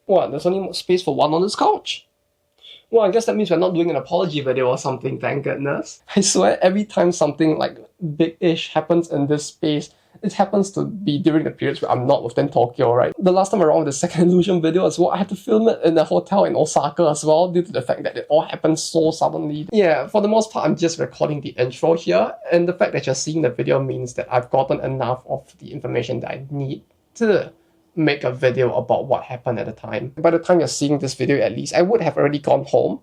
What, there's only space for one on this couch? Well, I guess that means we're not doing an apology video or something, thank goodness. I swear, every time something like big-ish happens in this space, it happens to be during the periods where I'm not within Tokyo, right? The last time around with the second illusion video as well, I had to film it in a hotel in Osaka as well, due to the fact that it all happened so suddenly. Yeah, for the most part, I'm just recording the intro here, and the fact that you're seeing the video means that I've gotten enough of the information that I need to make a video about what happened at the time. By the time you're seeing this video, at least, I would have already gone home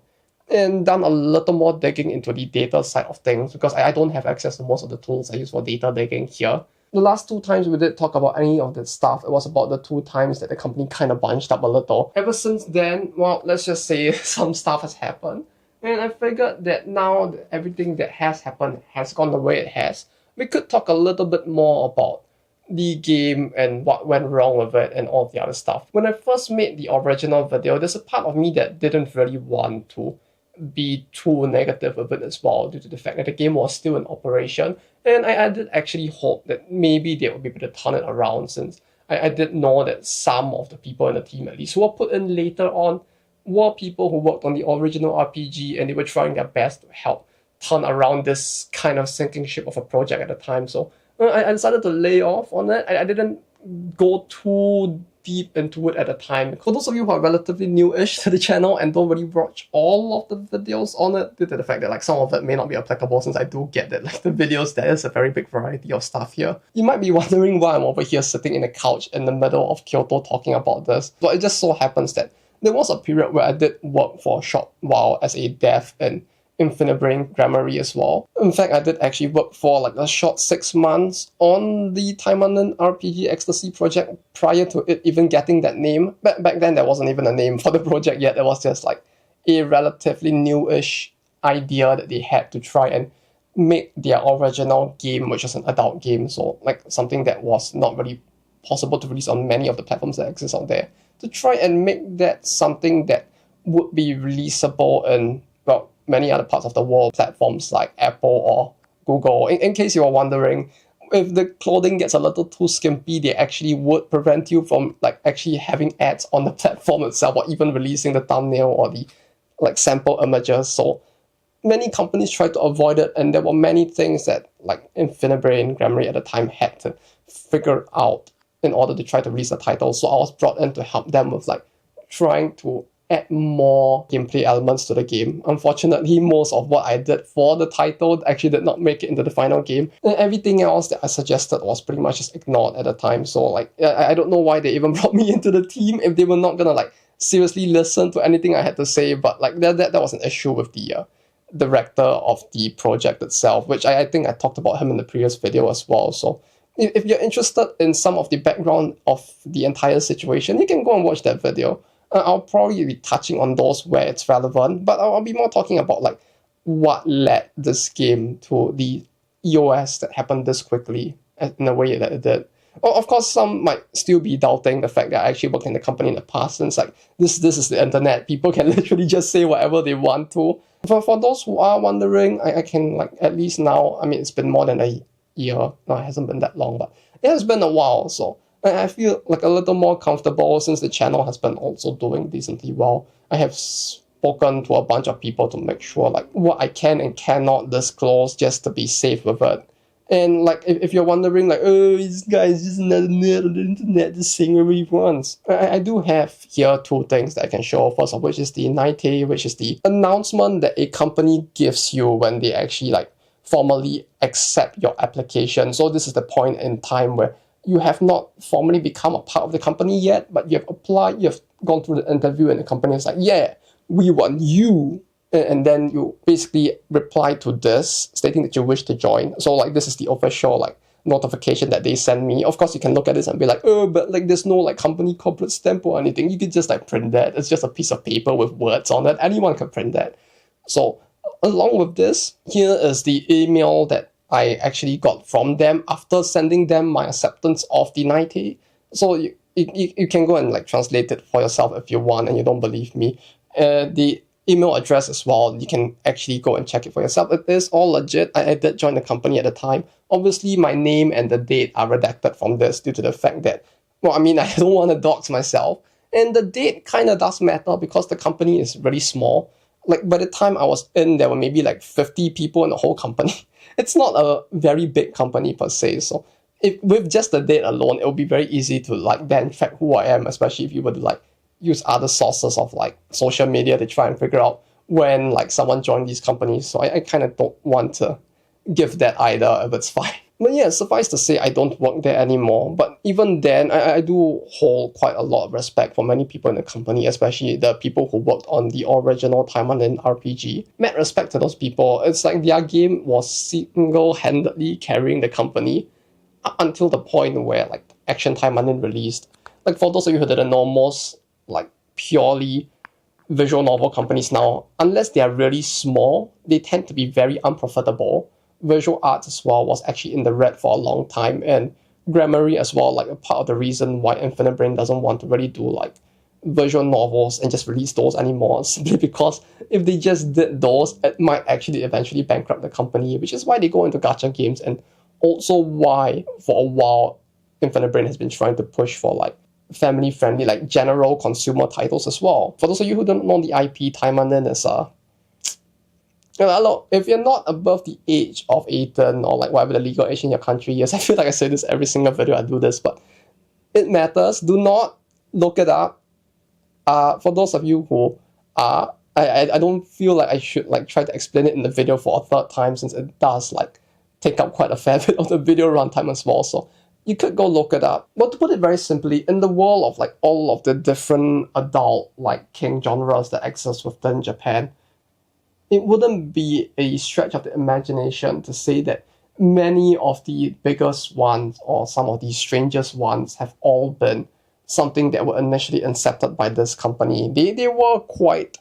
and done a little more digging into the data side of things, because I don't have access to most of the tools I use for data digging here. The last two times we did talk about any of that stuff, it was about the two times that the company kind of bunched up a little. Ever since then, well, let's just say some stuff has happened. And I figured that now that everything that has happened has gone the way it has, we could talk a little bit more about the game and what went wrong with it and all the other stuff. When I first made the original video, there's a part of me that didn't really want to be too negative with it as well, due to the fact that the game was still in operation, and I did actually hope that maybe they would be able to turn it around, since I did know that some of the people in the team, at least, who were put in later on, were people who worked on the original RPG, and they were trying their best to help turn around this kind of sinking ship of a project at the time. So I decided to lay off on it. I didn't go too deep into it at the time. For those of you who are relatively new-ish to the channel and don't really watch all of the videos on it, due to the fact that like some of it may not be applicable, since I do get that like the videos, there is a very big variety of stuff here. You might be wondering why I'm over here sitting in a couch in the middle of Kyoto talking about this, but it just so happens that there was a period where I did work for a short while as a dev in Infinibrain Grammary as well. In fact, I did actually work for like a short 6 months on the Taimanin RPG Extasy project prior to it even getting that name. Back then, there wasn't even a name for the project yet. It was just like a relatively newish idea that they had to try and make their original game, which is an adult game, so like something that was not really possible to release on many of the platforms that exist out there, to try and make that something that would be releasable in, well, many other parts of the world, platforms like Apple or Google. In case you are wondering, if the clothing gets a little too skimpy, they actually would prevent you from like actually having ads on the platform itself, or even releasing the thumbnail or the like sample images. So many companies tried to avoid it, and there were many things that like Infinibrain Grammary at the time had to figure out in order to try to release the title. So I was brought in to help them with like trying to add more gameplay elements to the game. Unfortunately, most of what I did for the title actually did not make it into the final game, and everything else that I suggested was pretty much just ignored at the time. So like, I don't know why they even brought me into the team if they were not gonna like seriously listen to anything I had to say. But like that was an issue with the director of the project itself, which I think I talked about him in the previous video as well. So if you're interested in some of the background of the entire situation, you can go and watch that video. I'll probably be touching on those where it's relevant, but I'll be more talking about like what led this game to the EOS that happened this quickly in a way that it did. Well, of course, some might still be doubting the fact that I actually worked in the company in the past, since like this is the internet. People can literally just say whatever they want to. For those who are wondering, I can like at least now, I mean, it's been more than a year. No, it hasn't been that long, but it has been a while, so I feel like a little more comfortable since the channel has been also doing decently well. I have spoken to a bunch of people to make sure like what I can and cannot disclose, just to be safe with it. And like if you're wondering like, oh, this guy is just another nerd on the internet just saying whatever he wants, I do have here two things that I can show. First of which is the 90, which is the announcement that a company gives you when they actually like formally accept your application. So this is the point in time where you have not formally become a part of the company yet, but you have applied, you have gone through the interview, and the company is like, yeah, we want you. And then you basically reply to this, stating that you wish to join. So like this is the official like notification that they send me. Of course, you can look at this and be like, oh, but like there's no like company corporate stamp or anything. You could just like print that. It's just a piece of paper with words on it. Anyone can print that. So along with this, here is the email that I actually got from them after sending them my acceptance of the 90. So you can go and like translate it for yourself if you want and you don't believe me. The email address as well. You can actually go and check it for yourself. It is all legit. I did join the company at the time. Obviously, my name and the date are redacted from this due to the fact that, well, I mean, I don't want to dox myself. And the date kind of does matter because the company is really small. Like, by the time I was in, there were maybe like 50 people in the whole company. It's not a very big company per se, so with just the date alone, it will be very easy to like then track who I am, especially if you were to like use other sources of like social media to try and figure out when like someone joined these companies. So I kind of don't want to give that either if it's fine. But yeah, suffice to say, I don't work there anymore. But even then, I do hold quite a lot of respect for many people in the company, especially the people who worked on the original Taimanin RPG. Mad respect to those people. It's like their game was single-handedly carrying the company up until the point where like Action Taimanin released. Like for those of you who didn't know, most like purely visual novel companies now, unless they are really small, they tend to be very unprofitable. Visual arts as well was actually in the red for a long time, and Grammarly as well, like a part of the reason why Infinibrain doesn't want to really do like visual novels and just release those anymore, simply because if they just did those, it might actually eventually bankrupt the company, which is why they go into gacha games, and also why for a while Infinibrain has been trying to push for like family-friendly, like general consumer titles as well. For those of you who don't know the IP, Taimanin is look, if you're not above the age of 18 or like whatever the legal age in your country is, I feel like I say this every single video I do this, but it matters. Do not look it up. For those of you who are, I don't feel like I should like try to explain it in the video for a third time, since it does like take up quite a fair bit of the video runtime as well. So you could go look it up. But to put it very simply, in the world of like all of the different adult like king genres that exist within Japan, it wouldn't be a stretch of the imagination to say that many of the biggest ones or some of the strangest ones have all been something that were initially incepted by this company. They were quite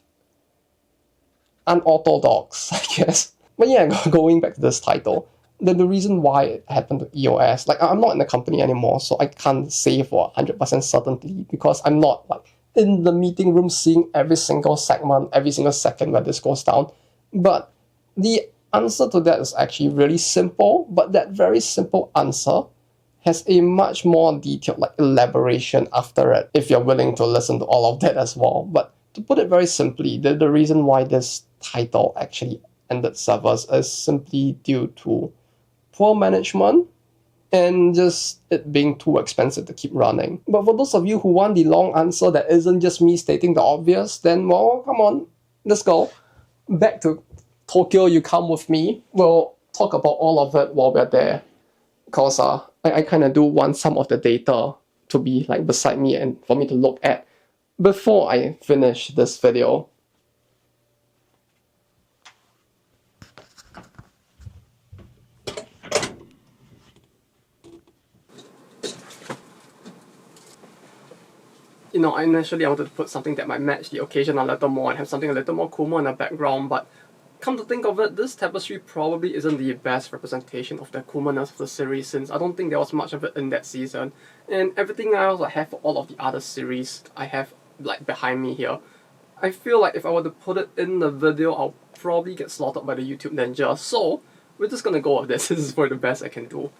unorthodox, I guess. But yeah, going back to this title, the reason why it happened to EOS, like I'm not in the company anymore, so I can't say for 100% certainty because I'm not like in the meeting room seeing every single segment, every single second where this goes down. But the answer to that is actually really simple, but that very simple answer has a much more detailed like elaboration after it, if you're willing to listen to all of that as well. But to put it very simply, the reason why this title actually ended servers is simply due to poor management and just it being too expensive to keep running. But for those of you who want the long answer that isn't just me stating the obvious, then well, come on, let's go. Back to Tokyo, you come with me. We'll talk about all of it while we're there. Because I kind of do want some of the data to be like beside me and for me to look at before I finish this video. You know, initially I wanted to put something that might match the occasion a little more and have something a little more Kuma in the background, but come to think of it, this tapestry probably isn't the best representation of the Kumaness of the series, since I don't think there was much of it in that season. And everything else I have for all of the other series I have like behind me here, I feel like if I were to put it in the video, I'll probably get slaughtered by the YouTube Ninja, so we're just gonna go with this. This is for the best I can do.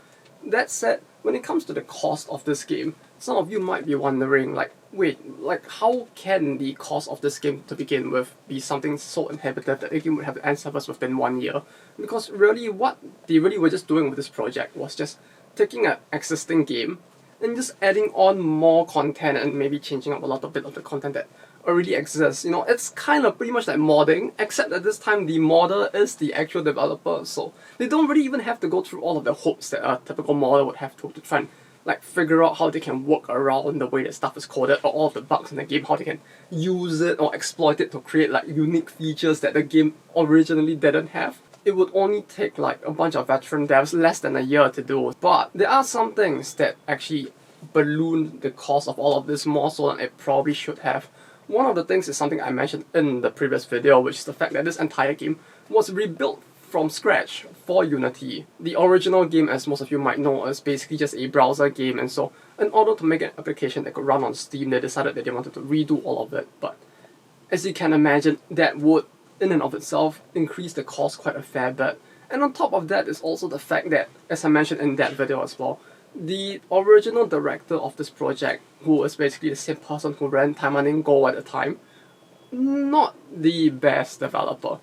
That said, when it comes to the cost of this game, some of you might be wondering, like, wait, like how can the cost of this game to begin with be something so inhibitive that the game would have to end servers within 1 year? Because really what they really were just doing with this project was just taking an existing game and just adding on more content and maybe changing up a lot of bit of the content that already exists. You know, it's kind of pretty much like modding, except that this time the modder is the actual developer, so they don't really even have to go through all of the hoops that a typical modder would have to try and like figure out how they can work around the way that stuff is coded or all of the bugs in the game, how they can use it or exploit it to create like unique features that the game originally didn't have. It would only take like a bunch of veteran devs less than a year to do. But there are some things that actually balloon the cost of all of this more so than it probably should have. One of the things is something I mentioned in the previous video, which is the fact that this entire game was rebuilt from scratch for Unity. The original game, as most of you might know, is basically just a browser game, and so in order to make an application that could run on Steam, they decided that they wanted to redo all of it. But as you can imagine, that would, in and of itself, increase the cost quite a fair bit. And on top of that is also the fact that, as I mentioned in that video as well, the original director of this project, who was basically the same person who ran Taimanin at the time, not the best developer.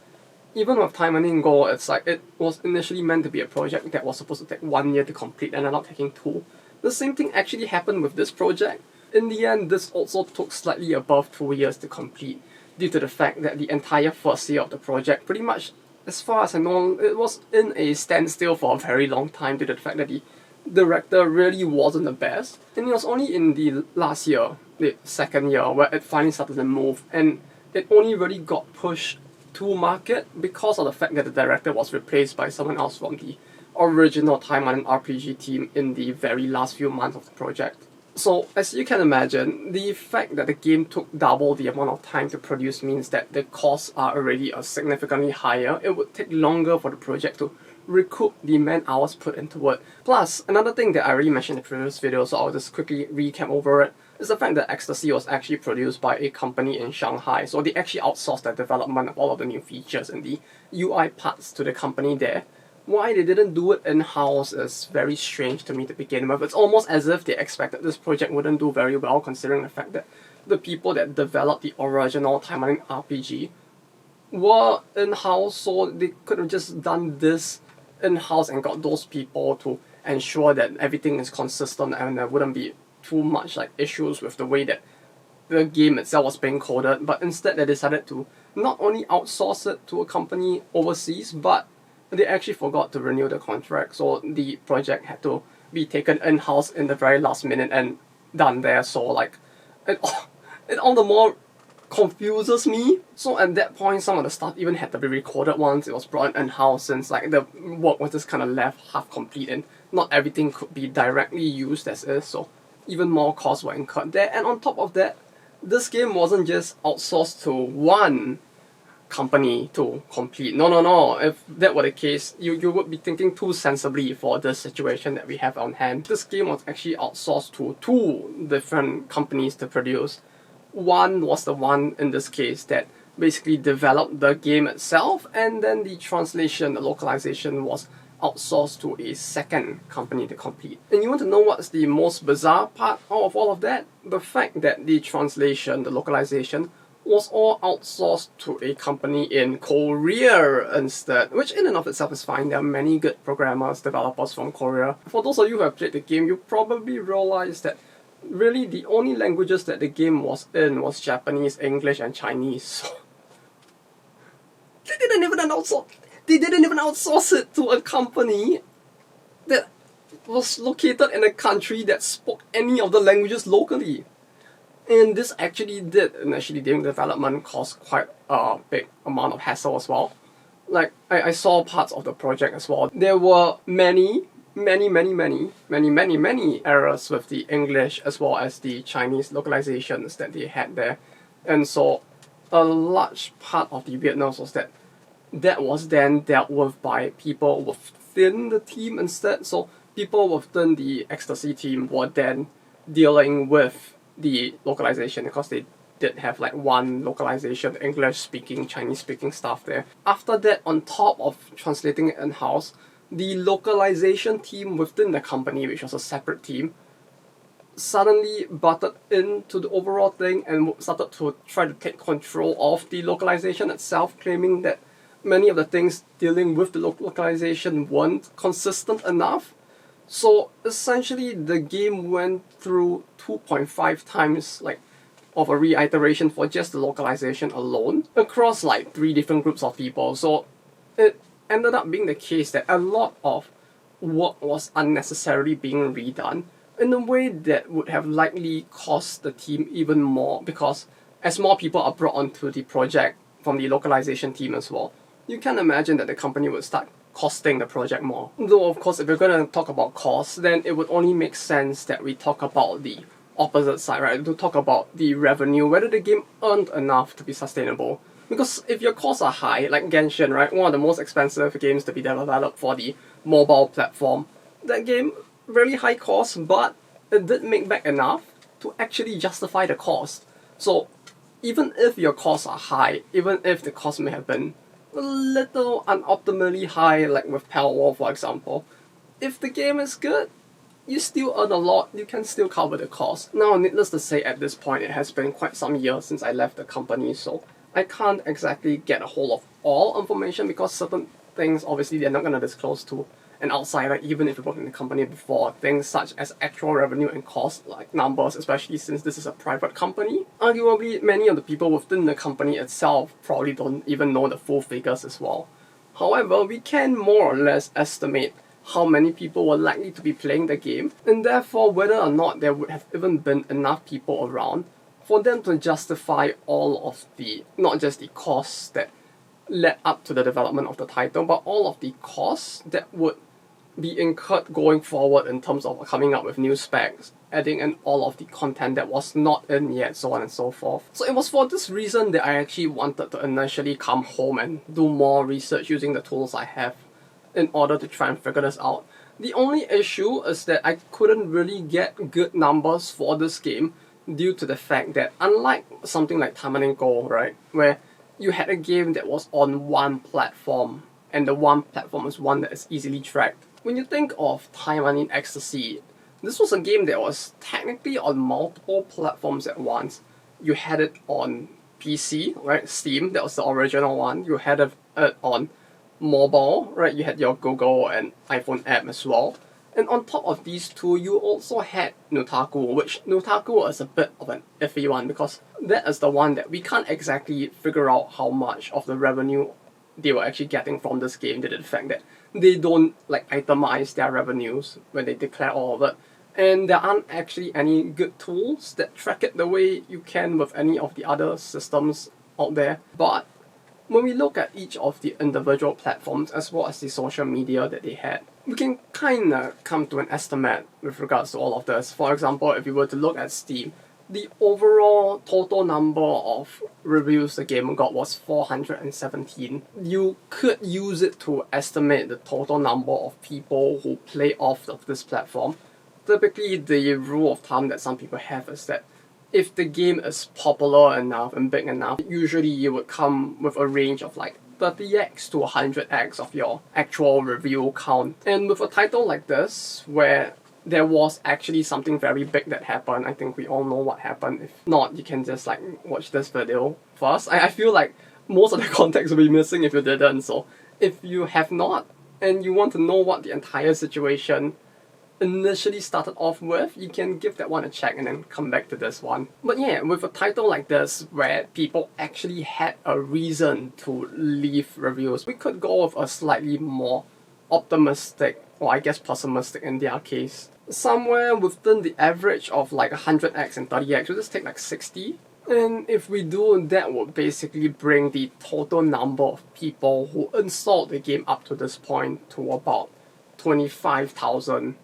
Even with Taimanin, it's like it was initially meant to be a project that was supposed to take 1 year to complete and ended up taking 2. The same thing actually happened with this project. In the end, this also took slightly above 2 years to complete, due to the fact that the entire first year of the project, pretty much, as far as I know, it was in a standstill for a very long time due to the fact that the director really wasn't the best. And it was only in the last year, the second year, where it finally started to move, and it only really got pushed to market because of the fact that the director was replaced by someone else from the original Taimanin RPG team in the very last few months of the project. So, as you can imagine, the fact that the game took double the amount of time to produce means that the costs are already significantly higher. It would take longer for the project to recoup the man hours put into it. Plus, another thing that I already mentioned in the previous video, so I'll just quickly recap over it, is the fact that Extasy was actually produced by a company in Shanghai, so they actually outsourced the development of all of the new features and the UI parts to the company there. Why they didn't do it in-house is very strange to me to begin with. It's almost as if they expected this project wouldn't do very well, considering the fact that the people that developed the original Taimanin RPG were in-house, so they could have just done this in-house and got those people to ensure that everything is consistent and there wouldn't be too much like issues with the way that the game itself was being coded. But instead they decided to not only outsource it to a company overseas, but they actually forgot to renew the contract, so the project had to be taken in-house in the very last minute and done there. So like, it all the more confuses me. So at that point, some of the stuff even had to be recorded once it was brought in-house, since like the work was just kind of left half complete and not everything could be directly used as is, so even more costs were incurred there. And on top of that, this game wasn't just outsourced to one company to complete. No. If that were the case, you would be thinking too sensibly for the situation that we have on hand. This game was actually outsourced to 2 different companies to produce. One was the one, in this case, that basically developed the game itself, and then the translation, the localization, was outsourced to a second company to complete. And you want to know what's the most bizarre part of all of that? The fact that the translation, the localization, was all outsourced to a company in Korea instead, which in and of itself is fine. There are many good programmers, developers from Korea. For those of you who have played the game, you probably realize that really the only languages that the game was in was Japanese, English, and Chinese. So they didn't even outsource it to a company that was located in a country that spoke any of the languages locally. And this actually did, initially during development, cause quite a big amount of hassle as well. Like, I saw parts of the project as well. There were many errors with the English as well as the Chinese localizations that they had there. And so, a large part of the weirdness was that was then dealt with by people within the team instead. So, people within the Extasy team were then dealing with the localization, because they did have like one localization, English speaking, Chinese speaking staff there. After that, on top of translating it in-house, the localization team within the company, which was a separate team, suddenly butted into the overall thing and started to try to take control of the localization itself, claiming that many of the things dealing with the localization weren't consistent enough. So essentially, the game went through 2.5 times of a reiteration for just the localization alone across 3 different groups of people. So it ended up being the case that a lot of work was unnecessarily being redone in a way that would have likely cost the team even more, because as more people are brought onto the project from the localization team as well, you can imagine that the company would start costing the project more. Though of course, if we're going to talk about costs, then it would only make sense that we talk about the opposite side, right? To talk about the revenue, whether the game earned enough to be sustainable. Because if your costs are high, like Genshin, right, one of the most expensive games to be developed for the mobile platform, that game, really high cost, but it did make back enough to actually justify the cost. So even if your costs are high, even if the cost may have been a little unoptimally high, like with Power for example, if the game is good, you still earn a lot, you can still cover the cost. Now, needless to say, at this point, it has been quite some years since I left the company, so I can't exactly get a hold of all information because certain things, obviously, they're not going to disclose to an outsider, even if you worked in the company before. Things such as actual revenue and cost, like numbers, especially since this is a private company. Arguably, many of the people within the company itself probably don't even know the full figures as well. However, we can more or less estimate how many people were likely to be playing the game, and therefore whether or not there would have even been enough people around for them to justify all of the, not just the costs that led up to the development of the title, but all of the costs that would be incurred going forward in terms of coming up with new specs, adding in all of the content that was not in yet, so on and so forth. So it was for this reason that I actually wanted to initially come home and do more research using the tools I have in order to try and figure this out. The only issue is that I couldn't really get good numbers for this game due to the fact that unlike something like Taimanin, right, where you had a game that was on one platform, and the one platform is one that is easily tracked. When you think of Taimanin Ecstasy, this was a game that was technically on multiple platforms at once. You had it on PC, right, Steam, that was the original one. You had it on mobile, right, you had your Google and iPhone app as well. And on top of these two, you also had Nutaku, which Nutaku is a bit of an iffy one because that is the one that we can't exactly figure out how much of the revenue they were actually getting from this game due to the fact that they don't like itemize their revenues when they declare all of it. And there aren't actually any good tools that track it the way you can with any of the other systems out there. But when we look at each of the individual platforms as well as the social media that they had, we can kind of come to an estimate with regards to all of this. For example, if you were to look at Steam, the overall total number of reviews the game got was 417. You could use it to estimate the total number of people who play off of this platform. Typically, the rule of thumb that some people have is that if the game is popular enough and big enough, usually you would come with a range of like 30x to 100x of your actual review count. And with a title like this, where there was actually something very big that happened, I think we all know what happened. If not, you can just like watch this video first. I feel like most of the context will be missing if you didn't, so if you have not, and you want to know what the entire situation initially started off with, you can give that one a check and then come back to this one. But yeah, with a title like this where people actually had a reason to leave reviews, we could go with a slightly more optimistic, or I guess pessimistic in their case. Somewhere within the average of like 100x and 30x, we'll just take like 60. And if we do, that would basically bring the total number of people who installed the game up to this point to about 25,000.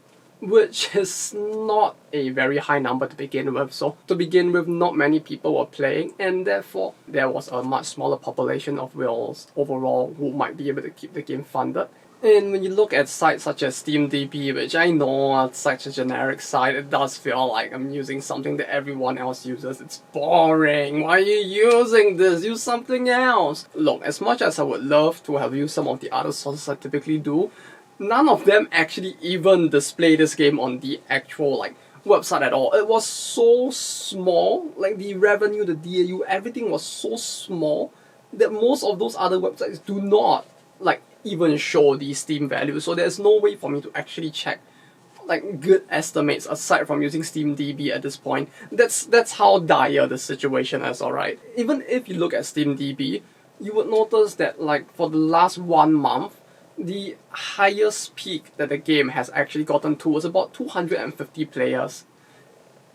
Which is not a very high number to begin with. So to begin with, not many people were playing, and therefore there was a much smaller population of whales overall who might be able to keep the game funded. And when you look at sites such as SteamDB, which I know are such a generic site, it does feel like I'm using something that everyone else uses. It's boring. Why are you using this? Use something else. Look, as much as I would love to have used some of the other sources I typically do, none of them actually even display this game on the actual like website at all. It was so small, like the revenue, the DAU, everything was so small that most of those other websites do not like even show the Steam value. So there's no way for me to actually check like good estimates aside from using SteamDB at this point. That's how dire the situation is, alright. Even if you look at SteamDB, you would notice that like for the last 1 month, the highest peak that the game has actually gotten to was about 250 players.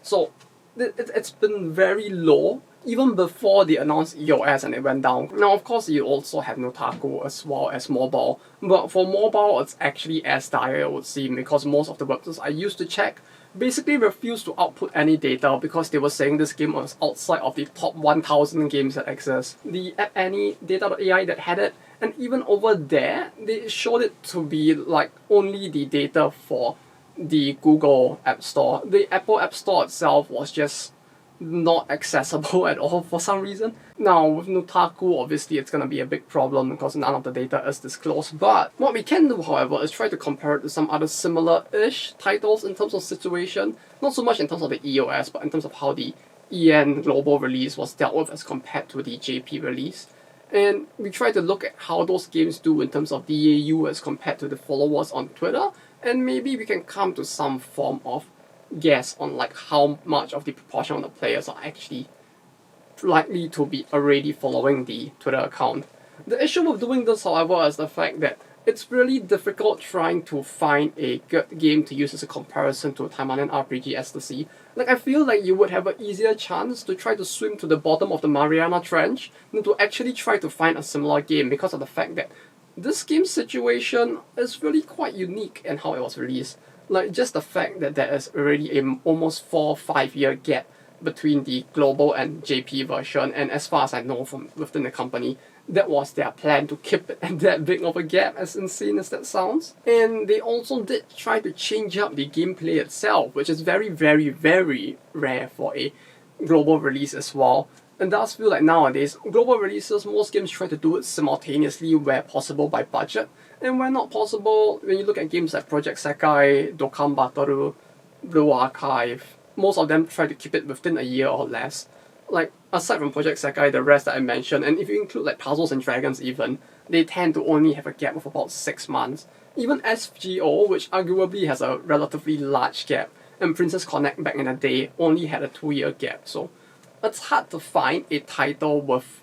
So it's been very low even before they announced EOS and it went down. Now of course you also have Nutaku as well as mobile, but for mobile it's actually as dire, it would seem, because most of the websites I used to check basically refused to output any data because they were saying this game was outside of the top 1000 games that exist. The App Annie data.ai that had it, and even over there, they showed it to be like only the data for the Google App Store. The Apple App Store itself was just not accessible at all for some reason. Now, with Nutaku, obviously it's gonna be a big problem because none of the data is disclosed, but what we can do, however, is try to compare it to some other similar-ish titles in terms of situation, not so much in terms of the EOS, but in terms of how the EN global release was dealt with as compared to the JP release. And we try to look at how those games do in terms of DAU as compared to the followers on Twitter, and maybe we can come to some form of guess on like how much of the proportion of the players are actually likely to be already following the Twitter account. The issue with doing this, however, is the fact that it's really difficult trying to find a good game to use as a comparison to Taimanin RPG Extasy. Like, I feel like you would have an easier chance to try to swim to the bottom of the Mariana Trench than to actually try to find a similar game because of the fact that this game's situation is really quite unique in how it was released. Like, just the fact that there is already an almost 4-5 year gap between the global and JP version, and as far as I know from within the company, that was their plan to keep it at that big of a gap, as insane as that sounds. And they also did try to change up the gameplay itself, which is very, very, very rare for a global release as well. And does feel like nowadays, global releases, most games try to do it simultaneously where possible by budget, and where not possible, when you look at games like Project Sekai, Dokkan Bataru, Blue Archive, most of them try to keep it within a year or less. Like, aside from Project Sekai, the rest that I mentioned, and if you include like Puzzles and Dragons even, they tend to only have a gap of about 6 months. Even SGO, which arguably has a relatively large gap, and Princess Connect back in the day only had a 2-year gap, so it's hard to find a title with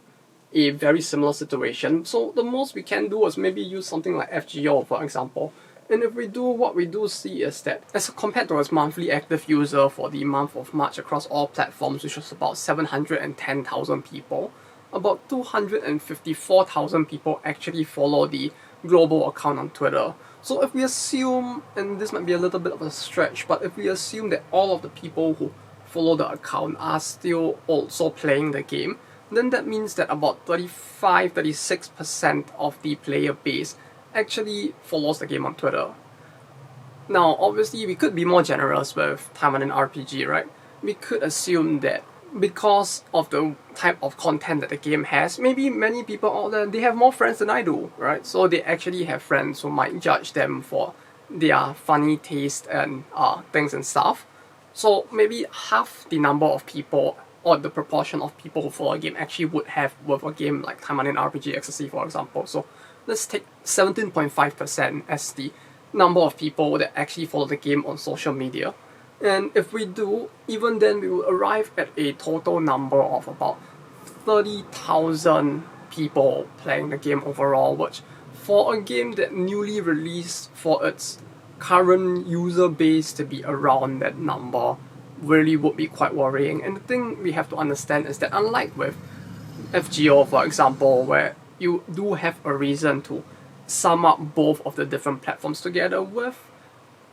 a very similar situation. So the most we can do is maybe use something like FGO, for example. And if we do, what we do see is that as compared to its monthly active user for the month of March across all platforms, which was about 710,000 people, about 254,000 people actually follow the global account on Twitter. So if we assume, and this might be a little bit of a stretch, but if we assume that all of the people who follow the account are still also playing the game, then that means that about 35-36% of the player base actually follows the game on Twitter. Now, obviously, we could be more generous with Taimanin RPG, right? We could assume that because of the type of content that the game has, maybe many people out there, they have more friends than I do, right? So they actually have friends who might judge them for their funny taste and things and stuff. So maybe half the number of people or the proportion of people who follow a game actually would have with a game like Taimanin RPG Extasy, for example. So let's take 17.5% as the number of people that actually follow the game on social media. And if we do, even then we will arrive at a total number of about 30,000 people playing the game overall, which for a game that newly released for its current user base to be around that number really would be quite worrying. And the thing we have to understand is that unlike with FGO, for example, where you do have a reason to sum up both of the different platforms together, with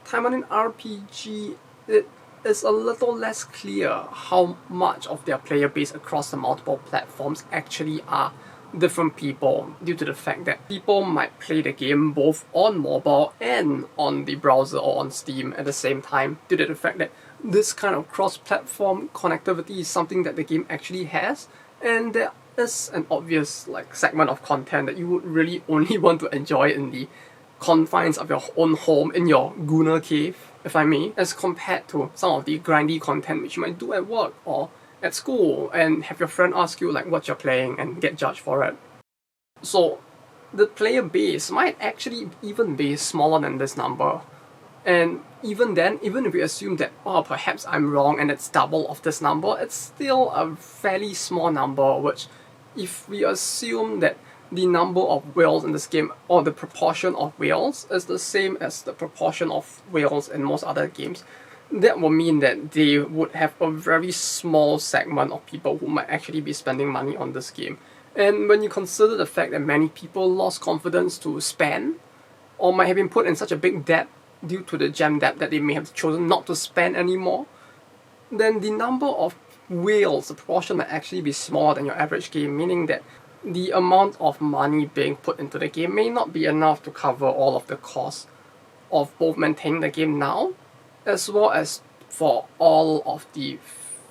Taimanin RPG, it is a little less clear how much of their player base across the multiple platforms actually are different people, due to the fact that people might play the game both on mobile and on the browser or on Steam at the same time, due to the fact that this kind of cross-platform connectivity is something that the game actually has, and there is an obvious like segment of content that you would really only want to enjoy in the confines of your own home, in your Gunner cave, if I may, as compared to some of the grindy content which you might do at work or at school and have your friend ask you like what you're playing and get judged for it. So the player base might actually even be smaller than this number. And even then, even if we assume that, oh, perhaps I'm wrong and it's double of this number, it's still a fairly small number, which if we assume that the number of whales in this game, or the proportion of whales, is the same as the proportion of whales in most other games, that will mean that they would have a very small segment of people who might actually be spending money on this game. And when you consider the fact that many people lost confidence to spend, or might have been put in such a big debt due to the gem debt that they may have chosen not to spend anymore, then the number of whales, the proportion might actually be smaller than your average game, meaning that the amount of money being put into the game may not be enough to cover all of the costs of both maintaining the game now, as well as for all of the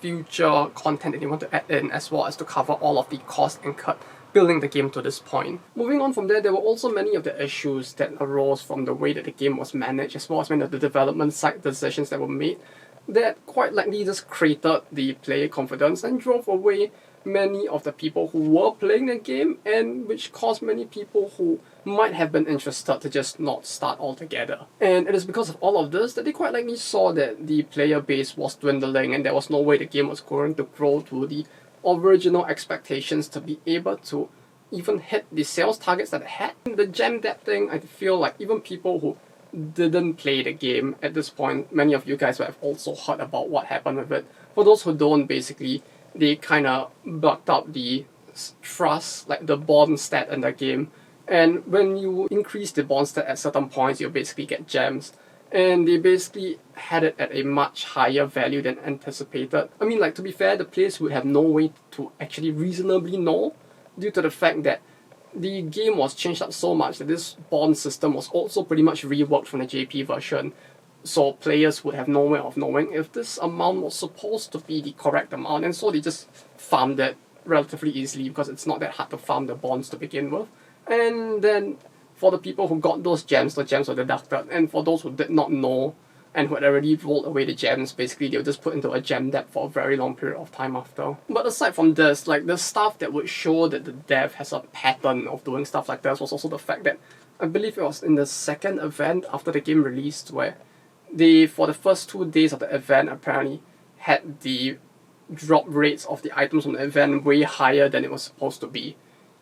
future content that they want to add in, as well as to cover all of the costs incurred building the game to this point. Moving on from there were also many of the issues that arose from the way that the game was managed, as well as many of the development side decisions that were made that quite likely just cratered the player confidence and drove away many of the people who were playing the game, and which caused many people who might have been interested to just not start altogether. And it is because of all of this that they quite likely saw that the player base was dwindling and there was no way the game was going to grow to the original expectations to be able to even hit the sales targets that it had. The Gamedev thing, I feel like even people who didn't play the game at this point, many of you guys would have also heard about what happened with it. For those who don't, basically, they kind of bucked up the trust, like the bond stat in the game. And when you increase the bond stat at certain points, you basically get gems. And they basically had it at a much higher value than anticipated. I mean, like, to be fair, the players would have no way to actually reasonably know, due to the fact that the game was changed up so much that this bond system was also pretty much reworked from the JP version. So players would have no way of knowing if this amount was supposed to be the correct amount, and so they just farmed it relatively easily because it's not that hard to farm the bonds to begin with. And then for the people who got those gems, the gems were deducted, and for those who did not know and who had already rolled away the gems, basically they were just put into a gem debt for a very long period of time after. But aside from this, like, the stuff that would show that the dev has a pattern of doing stuff like this was also the fact that I believe it was in the second event after the game released where they, for the first 2 days of the event, apparently had the drop rates of the items from the event way higher than it was supposed to be.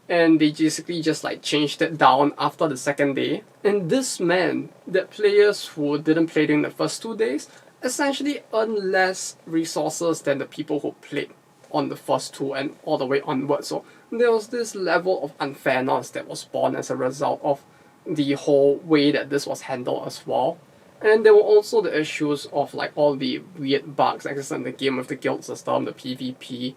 And they basically just like changed it down after the second day. And this meant that players who didn't play during the first 2 days essentially earn less resources than the people who played on the first 2 and all the way onwards. So there was this level of unfairness that was born as a result of the whole way that this was handled as well. And there were also the issues of like all the weird bugs that existed in the game with the guild system, the PvP,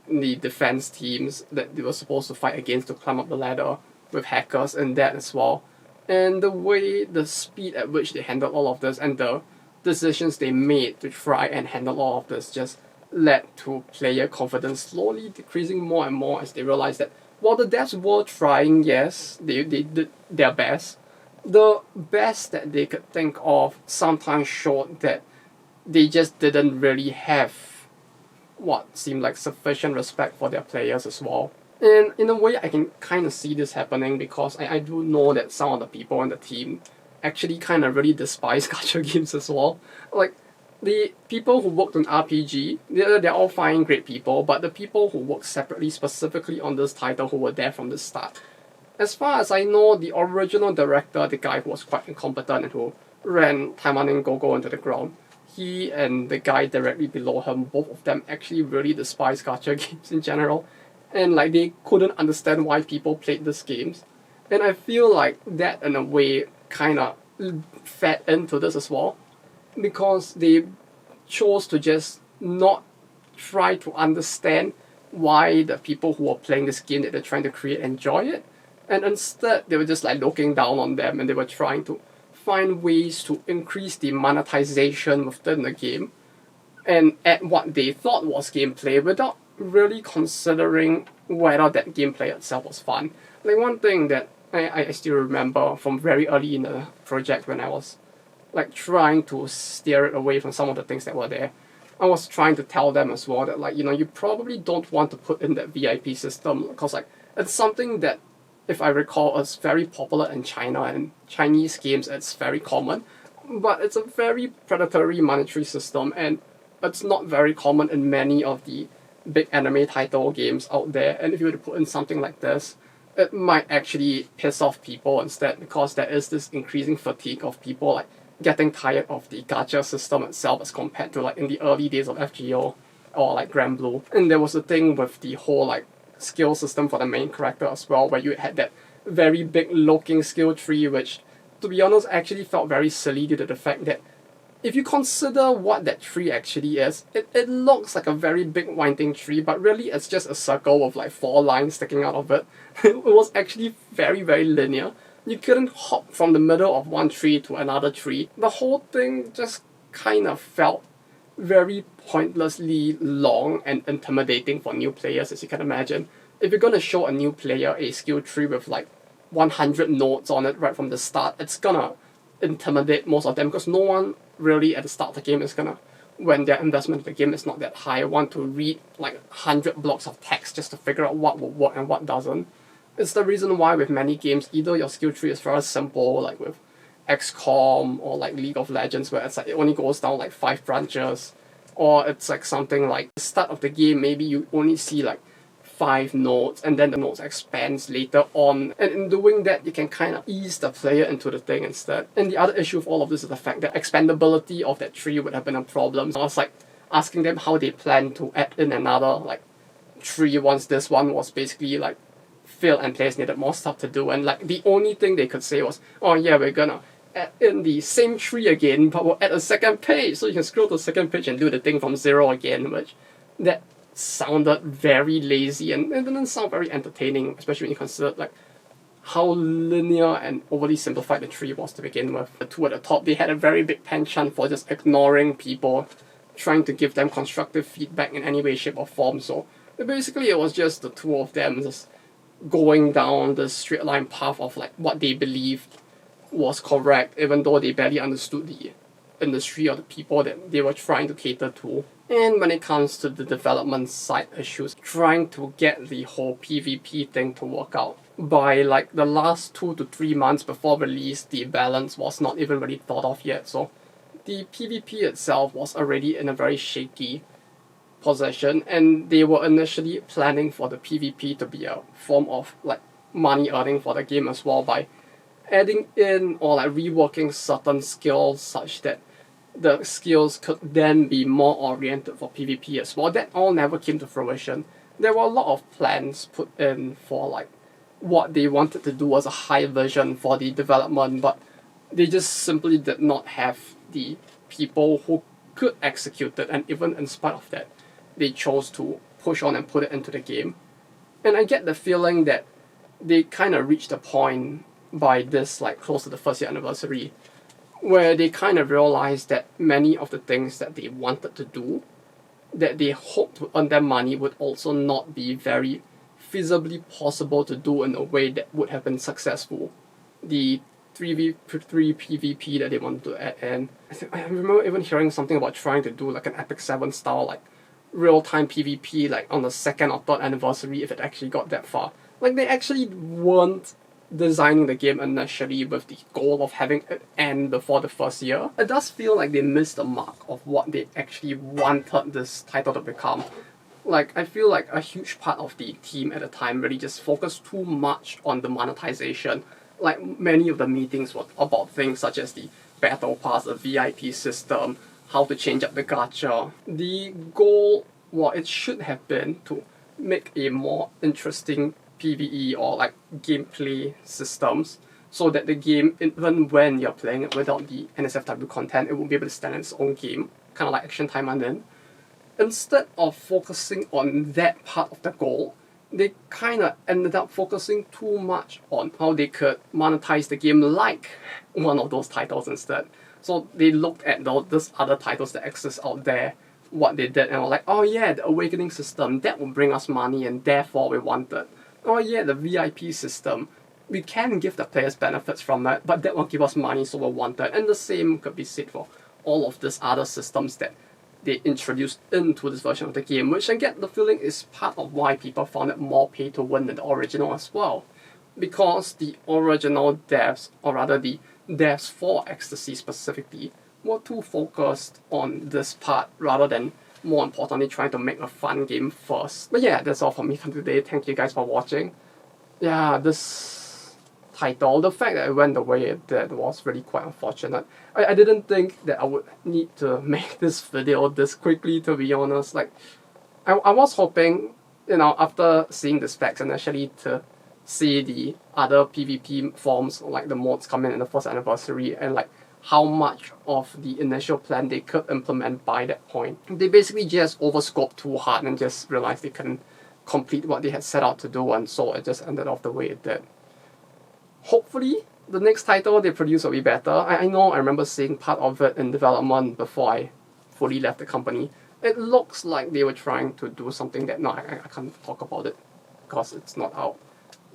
the defense teams that they were supposed to fight against to climb up the ladder, with hackers and that as well. And the way, the speed at which they handled all of this and the decisions they made to try and handle all of this just led to player confidence slowly decreasing more and more as they realized that while the devs were trying, yes, they did their best, the best that they could think of sometimes showed that they just didn't really have what seemed like sufficient respect for their players as well. And in a way, I can kind of see this happening because I do know that some of the people on the team actually kind of really despise gacha games as well. Like, the people who worked on RPG, they're all fine, great people, but the people who worked separately, specifically on this title, who were there from the start, as far as I know, the original director, the guy who was quite incompetent and who ran Taimanin Go into the ground, he and the guy directly below him, both of them actually really despise gacha games in general. And like, they couldn't understand why people played these games. And I feel like that in a way kind of fed into this as well, because they chose to just not try to understand why the people who were playing this game that they're trying to create enjoy it. And instead, they were just like looking down on them and they were trying to find ways to increase the monetization within the game and add what they thought was gameplay without really considering whether that gameplay itself was fun. Like, one thing that I still remember from very early in the project when I was like trying to steer it away from some of the things that were there, I was trying to tell them as well that, like, you know, you probably don't want to put in that VIP system because like it's something that, if I recall, is very popular in China, and Chinese games it's very common, but it's a very predatory monetary system and it's not very common in many of the big anime title games out there. And if you were to put in something like this, it might actually piss off people instead, because there is this increasing fatigue of people like getting tired of the gacha system itself as compared to like in the early days of FGO or like Grand Blue. And there was a thing with the whole like skill system for the main character as well, where you had that very big looking skill tree, which, to be honest, actually felt very silly due to the fact that if you consider what that tree actually is, it looks like a very big winding tree, but really it's just a circle with like 4 lines sticking out of it. It was actually very, very linear. You couldn't hop from the middle of one tree to another tree. The whole thing just kind of felt very pointlessly long and intimidating for new players, as you can imagine. If you're gonna show a new player a skill tree with like 100 nodes on it right from the start, it's gonna intimidate most of them because no one really at the start of the game is gonna, when their investment in the game is not that high, want to read like 100 blocks of text just to figure out what will work and what doesn't. It's the reason why with many games, either your skill tree is very simple, like with XCOM or like League of Legends, where it's like it only goes down like 5 branches, or it's like something like the start of the game, maybe you only see like 5 nodes and then the nodes expands later on, and in doing that you can kind of ease the player into the thing instead. And the other issue of all of this is the fact that expandability of that tree would have been a problem. So I was like asking them how they plan to add in another like tree once this one was basically like filled and players needed more stuff to do, and like the only thing they could say was, oh yeah, we're gonna add in the same tree again, but we'll add a second page, so you can scroll to the second page and do the thing from zero again, which that sounded very lazy and it didn't sound very entertaining, especially when you consider like how linear and overly simplified the tree was to begin with. The two at the top, they had a very big penchant for just ignoring people, trying to give them constructive feedback in any way, shape or form. So basically it was just the two of them just going down the straight line path of like what they believed was correct, even though they barely understood the industry or the people that they were trying to cater to. And when it comes to the development side issues, trying to get the whole PvP thing to work out. By like the last 2 to 3 months before release, the balance was not even really thought of yet, so the PvP itself was already in a very shaky position, and they were initially planning for the PvP to be a form of like money earning for the game as well, by adding in or like reworking certain skills such that the skills could then be more oriented for PvP as well. That all never came to fruition. There were a lot of plans put in for like what they wanted to do as a high vision for the development, but they just simply did not have the people who could execute it, and even in spite of that, they chose to push on and put it into the game. And I get the feeling that they kind of reached a point by this, like close to the first year anniversary, where they kind of realized that many of the things that they wanted to do, that they hoped to earn them money, would also not be very feasibly possible to do in a way that would have been successful. The 3v3 PvP that they wanted to add in, I remember even hearing something about trying to do like an Epic 7 style like real-time PvP like on the 2nd or 3rd anniversary if it actually got that far. Like they actually weren't designing the game initially with the goal of having it end before the first year. It does feel like they missed the mark of what they actually wanted this title to become. Like, I feel like a huge part of the team at the time really just focused too much on the monetization. Like, many of the meetings were about things such as the battle pass, the VIP system, how to change up the gacha. The goal, well, it should have been to make a more interesting PvE or like gameplay systems, so that the game, even when you're playing it without the NSFW content, it will be able to stand in its own game, kind of like Action Taimanin. Instead of focusing on that part of the goal, they kind of ended up focusing too much on how they could monetize the game like one of those titles instead. So they looked at those other titles that exist out there, what they did, and were like, oh yeah, the Awakening system, that will bring us money and therefore we want it. Oh yeah, the VIP system, we can give the players benefits from it, but that will give us money, so we want it. And the same could be said for all of these other systems that they introduced into this version of the game, which I get the feeling is part of why people found it more pay to win than the original as well. Because the original devs, or rather the devs for Extasy specifically, were too focused on this part rather than, more importantly, trying to make a fun game first. But yeah, that's all for me for today. Thank you guys for watching. Yeah, this title, the fact that it went the way it did was really quite unfortunate. I didn't think that I would need to make this video this quickly, to be honest. Like, I was hoping, you know, after seeing the specs initially, to see the other PvP forms, like the mods come in the first anniversary, and like how much of the initial plan they could implement by that point. They basically just overscoped too hard and just realized they couldn't complete what they had set out to do, and so it just ended off the way it did. Hopefully, the next title they produce will be better. I know I remember seeing part of it in development before I fully left the company. It looks like they were trying to do something that, no, I can't talk about it because it's not out.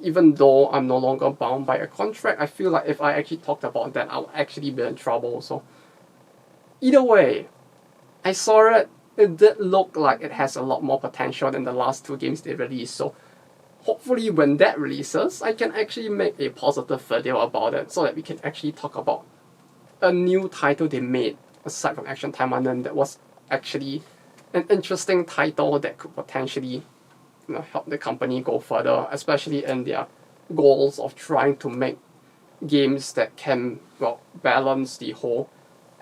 Even though I'm no longer bound by a contract, I feel like if I actually talked about that, I'll actually be in trouble. So either way, I saw it. It did look like it has a lot more potential than the last 2 games they released. So hopefully when that releases, I can actually make a positive video about it so that we can actually talk about a new title they made aside from Action Taimanin that was actually an interesting title that could potentially help the company go further, especially in their goals of trying to make games that can balance the whole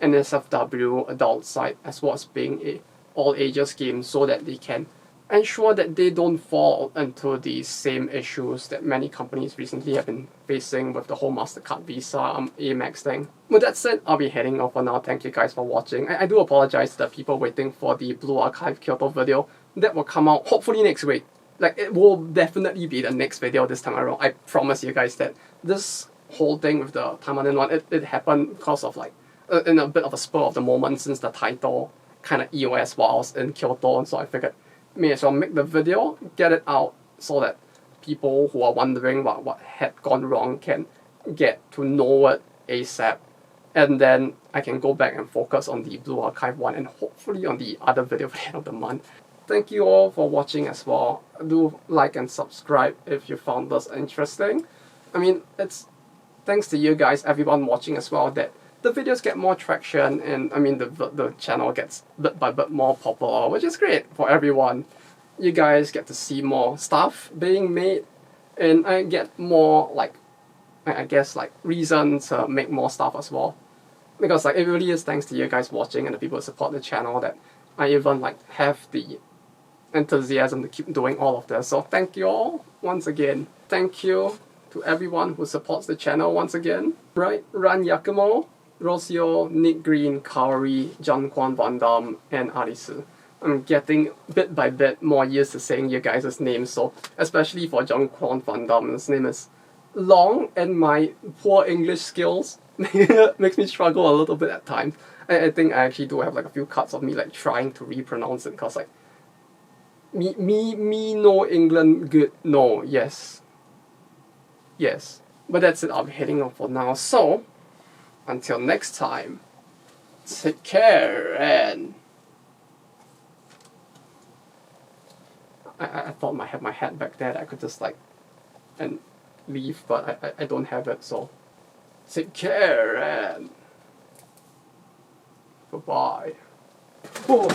NSFW adult side as well as being a all ages game so that they can ensure that they don't fall into the same issues that many companies recently have been facing with the whole MasterCard Visa Amex thing. With that said, I'll be heading off for now. Thank you guys for watching. I do apologize to the people waiting for the Blue Archive Kyoto video. That will come out hopefully next week. Like, it will definitely be the next video this time around. I promise you guys that. This whole thing with the Taimanin one, it happened because of like, in a bit of a spur of the moment since the title kind of EOS while I was in Kyoto, and so I figured may as well make the video, get it out so that people who are wondering what had gone wrong can get to know it ASAP, and then I can go back and focus on the Blue Archive one and hopefully on the other video for the end of the month. Thank you all for watching as well. Do like and subscribe if you found this interesting. I mean, it's thanks to you guys, everyone watching as well, that the videos get more traction, and I mean the channel gets bit by bit more popular, which is great for everyone. You guys get to see more stuff being made, and I get more like, I guess, like reason to make more stuff as well. Because like it really is thanks to you guys watching and the people who support the channel that I even like have the enthusiasm to keep doing all of this. So thank you all once again. Thank you to everyone who supports the channel once again. Right, Ran Yakumo, Rosio, Nick Green, Kaori, John Kwan Van Damme, and Arisu. I'm getting bit by bit more used to saying you guys' names, so especially for John Kwan Van Damme, his name is long and my poor English skills makes me struggle a little bit at times. I think I actually do have like a few cuts of me like trying to repronounce it because like me no England good no yes. But that's it, I'll be heading off for now. So until next time, take care, and I thought I had my hat back there that I could just like and leave, but I don't have it, so take care and bye-bye. Oh.